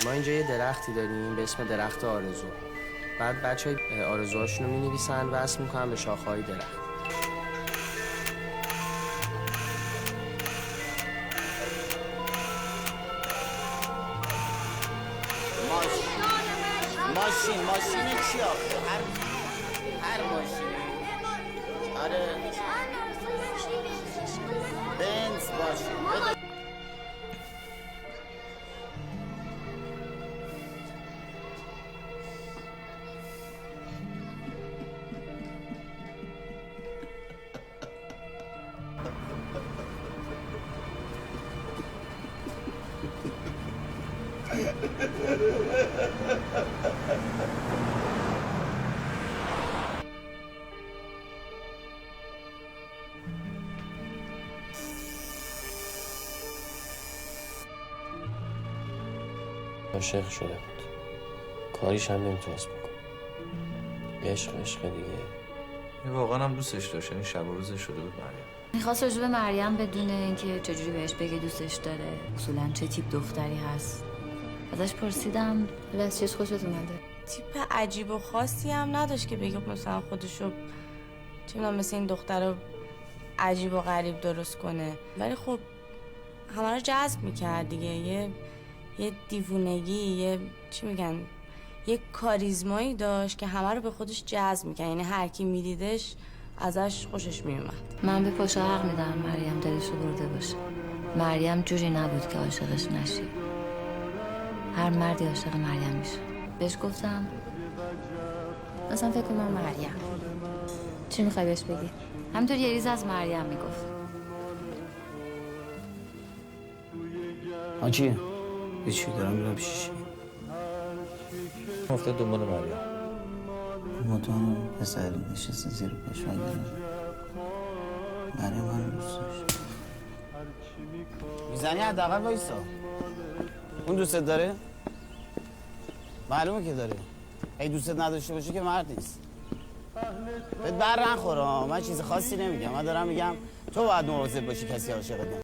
ما اینجا یه درختی داریم به اسم درخت آرزو. بعد بچه‌ها آرزوهاشون رو می‌نویسن و وصل می‌کنن به شاخه‌های درخت. ماشین چی آخه؟ هر ماشینی. آره بنز باشه. عاشق شده بود. کاریش هم نمیتونست بکنه. عشق دیگه. واقعا هم دوستش داشت، یعنی شب و روزش شده بود مریم. میخواست راجع به مریم بدونه اینکه چجوری بهش بگه دوستش داره، اصولا چه تیپ دختری هست. ازش پرسیدم ولی از چش خوشت اومده؟ تیپ عجیب و خاصی هم نداشت که بگه مثلا خودشو چه میدونم مثل این دختر عجیب و غریب درست کنه، ولی خب همه رو جذب میکرد دیگه. یه دیوونگی، چی میگن، یه کاریزمایی داشت که همه رو به خودش جذب میکرد، یعنی هر کی میدیدش ازش خوشش میومد. من به پاشا حق میدم مریم دلش رو برده باشه. مریم جوری نبود که عاشقش نشی. هر مردی عاشق مریم میشه. بهش گفتم مثلا فکر کنم مریم چی میخوای بهش بگی؟ همینطور یه ریز از مریم میگفت. حاجی چی دارم میرم پیشش. افتاد دنبال مریم. مطمئن پسر نشسته زیر پشمک دارم. مریم هم دوست داشت. میزنی حداقل وایسا. اون دوستت داره؟ معلومه که داره. اگه دوستت نداشته باشه که مرد نیست. بهت بر نخوره. من چیز خاصی نمیگم. من دارم میگم تو باید مواظب باشی کسی عاشقت نشه.